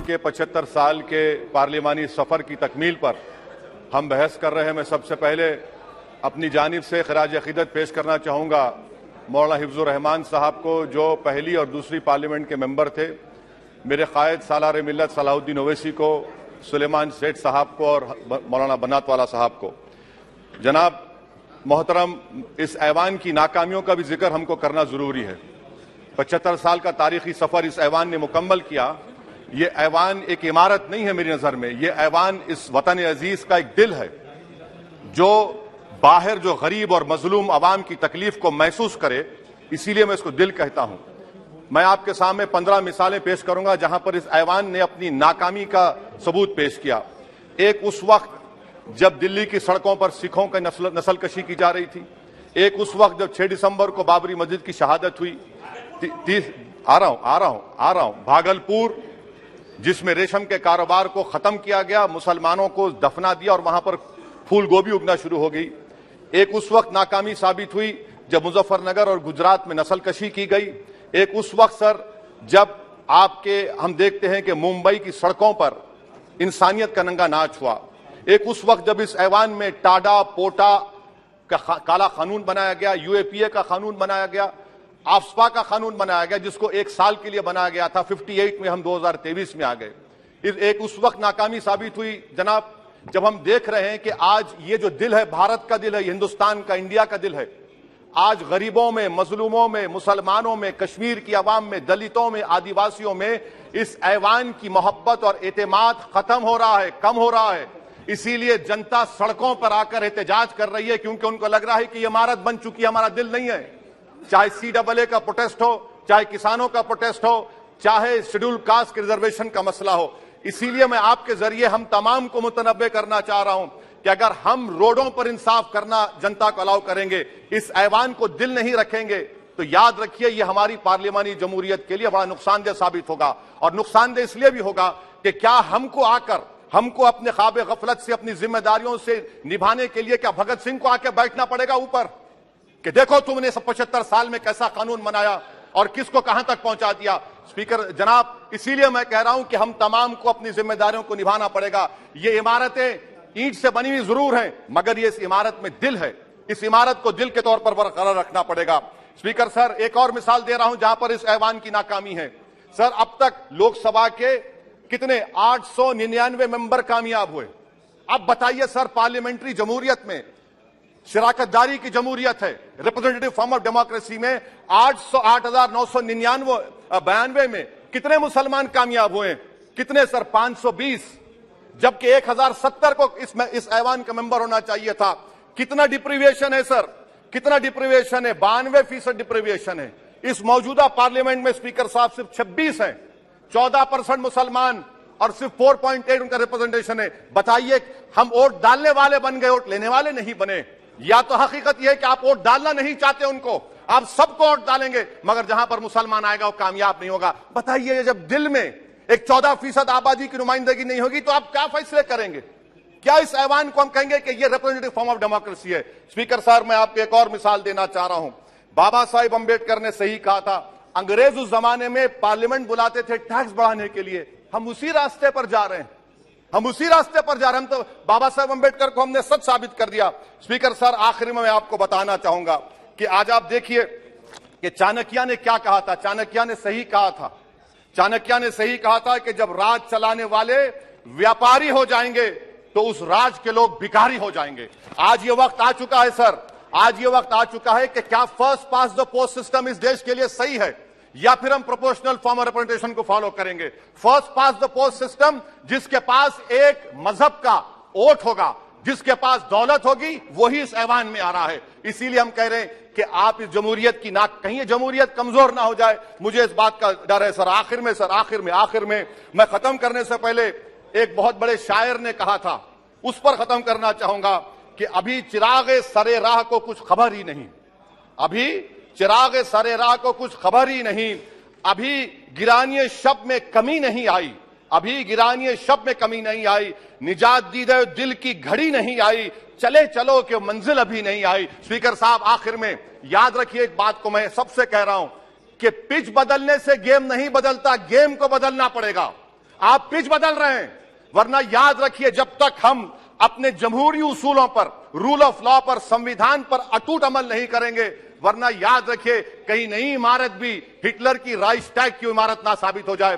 के 75 साल के पार्लिमानी सफर की तकमील पर हम बहस कर रहे हैं। मैं सबसे पहले अपनी जानिब से खराज अकीदत पेश करना चाहूँगा मौलाना हिफ्जुर रहमान साहब को, जो पहली और दूसरी पार्लियामेंट के मेंबर थे, मेरे कायद सालार मिल्लत सलाहुद्दीन ओवैसी को, सुलेमान सेठ साहब को और मौलाना बनात वाला साहब को। जनाब मोहतरम, इस ऐवान की नाकामियों का भी जिक्र हमको करना जरूरी है। 75 साल का तारीखी सफर इस ऐवान ने मुकम्मल किया। ये ऐवान एक इमारत नहीं है मेरी नजर में, ये ऐवान इस वतन अजीज का एक दिल है, जो बाहर जो गरीब और मजलूम अवाम की तकलीफ को महसूस करे, इसीलिए मैं इसको दिल कहता हूं। मैं आपके सामने 15 मिसालें पेश करूंगा जहां पर इस ऐवान ने अपनी नाकामी का सबूत पेश किया। एक उस वक्त जब दिल्ली की सड़कों पर सिखों की नस्लकशी की जा रही थी। एक उस वक्त जब 6 दिसंबर को बाबरी मस्जिद की शहादत हुई। आ रहा हूं भागलपुर, जिसमें रेशम के कारोबार को खत्म किया गया, मुसलमानों को दफना दिया और वहां पर फूल गोभी उगना शुरू हो गई। एक उस वक्त नाकामी साबित हुई जब मुजफ्फरनगर और गुजरात में नस्लकशी की गई। एक उस वक्त सर जब हम देखते हैं कि मुंबई की सड़कों पर इंसानियत का नंगा नाच हुआ। एक उस वक्त जब इस ऐवान में टाडा पोटा का काला कानून बनाया गया, यूएपीए का कानून बनाया गया, आफ्सपा का कानून बनाया गया, जिसको 1 साल के लिए बनाया गया था। 58 में हम 2023 में आ गए। एक उस वक्त नाकामी साबित हुई जनाब, जब हम देख रहे हैं कि आज ये जो दिल है, भारत का दिल है, हिंदुस्तान का, इंडिया का दिल है, आज गरीबों में, मजलूमों में, मुसलमानों में, कश्मीर की आवाम में, दलितों में, आदिवासियों में इस ऐवान की मोहब्बत और एतमाद खत्म हो रहा है, कम हो रहा है। इसीलिए जनता सड़कों पर आकर एहतजाज कर रही है, क्योंकि उनको लग रहा है कि इमारत बन चुकी है, हमारा दिल नहीं है। चाहे CAA का प्रोटेस्ट हो, चाहे किसानों का प्रोटेस्ट हो, चाहे शेड्यूल कास्ट के रिजर्वेशन का मसला हो। इसीलिए मैं आपके जरिए हम तमाम को मुतनब्बे करना चाह रहा हूं कि अगर हम रोडों पर इंसाफ करना जनता को अलाउ करेंगे, इस ऐवान को दिल नहीं रखेंगे, तो याद रखिए ये हमारी पार्लियामानी जमहूरियत के लिए बड़ा नुकसानदेह साबित होगा। और नुकसानदेह इसलिए भी होगा कि क्या हमको अपने ख्वाब गफलत से, अपनी जिम्मेदारियों से निभाने के लिए क्या भगत सिंह को आके बैठना पड़ेगा ऊपर कि देखो तुमने 75 साल में कैसा कानून बनाया और किसको कहां तक पहुंचा दिया। स्पीकर जनाब, इसीलिए मैं कह रहा हूं कि हम तमाम को अपनी जिम्मेदारियों को निभाना पड़ेगा। ये इमारतें ईंट से बनी हुई जरूर हैं, मगर ये इस इमारत में दिल है। इस इमारत को दिल के तौर पर बरकरार रखना पड़ेगा। स्पीकर सर, एक और मिसाल दे रहा हूं जहां पर इस ऐवान की नाकामी है। सर, अब तक लोकसभा के कितने 899 मेंबर कामयाब हुए। अब बताइए सर, पार्लियामेंट्री जमहूरियत में, शराकतदारी की जमहूरियत है, रिप्रेजेंटेटिव फॉर्म ऑफ डेमोक्रेसी में 8,992 में कितने मुसलमान कामयाब हुए? कितने सर? 520, जबकि 1070 को इस ऐवान का मेंबर होना चाहिए था। कितना डिप्रीविएशन है सर? कितना डिप्रीविएशन है? 92% डिप्रीविएशन है। इस मौजूदा पार्लियामेंट में स्पीकर साहब सिर्फ 26 है, 14% मुसलमान और सिर्फ 4.8 उनका रिप्रेजेंटेशन है। बताइए, हम वोट डालने वाले बन गए, वोट लेने वाले नहीं बने। या तो हकीकत यह है कि आप वोट डालना नहीं चाहते उनको, आप सबको वोट डालेंगे, मगर जहां पर मुसलमान आएगा वो कामयाब नहीं होगा। बताइए, जब दिल में एक 14% आबादी की नुमाइंदगी नहीं होगी तो आप क्या फैसले करेंगे? क्या इस ऐवान को हम कहेंगे कि ये रिप्रेजेंटेटिव फॉर्म ऑफ डेमोक्रेसी है? स्पीकर साहब, मैं आपको एक और मिसाल देना चाह रहा हूं। बाबा साहिब अंबेडकर ने सही कहा था, अंग्रेज उस जमाने में पार्लियामेंट बुलाते थे टैक्स बढ़ाने के लिए। हम उसी रास्ते पर जा रहे हैं, हम तो बाबा साहब अंबेडकर को हमने सच साबित कर दिया। स्पीकर सर, आखिर में मैं आपको बताना चाहूंगा कि आज आप देखिए कि चाणक्य ने क्या कहा था। चाणक्य ने सही कहा था कि जब राज चलाने वाले व्यापारी हो जाएंगे तो उस राज के लोग भिखारी हो जाएंगे। आज ये वक्त आ चुका है सर, आज ये वक्त आ चुका है कि क्या first pass the post system इस देश के लिए सही है, या फिर हम प्रोपोर्शनल फॉर्म ऑफ रिप्रेजेंटेशन को फॉलो करेंगे। First pass the post system, जिसके पास एक मजहब का वोट होगा, जिसके पास दौलत होगी, वही इस ऐवान में आ रहा है। इसीलिए हम कह रहे हैं कि आप इस जमहूरियत की कहीं जमहूरियत कमजोर ना हो जाए, मुझे इस बात का डर है सर। आखिर में मैं खत्म करने से पहले एक बहुत बड़े शायर ने कहा था, उस पर खत्म करना चाहूंगा कि अभी चिरागे सरे राह को कुछ खबर ही नहीं, अभी गिरानिए शब में कमी नहीं आई, निजात दीदे दिल की घड़ी नहीं आई, चले चलो कि मंजिल अभी नहीं आई। स्पीकर साहब, आखिर में याद रखिए एक बात को मैं सबसे कह रहा हूं कि पिच बदलने से गेम नहीं बदलता, गेम को बदलना पड़ेगा। आप पिच बदल रहे हैं। वरना याद रखिए, जब तक हम अपने जमहूरी उसूलों पर, रूल ऑफ लॉ पर, संविधान पर अटूट अमल नहीं करेंगे, वरना याद रखिए कहीं नई इमारत भी हिटलर की राइक्सटैग की इमारत ना साबित हो जाए।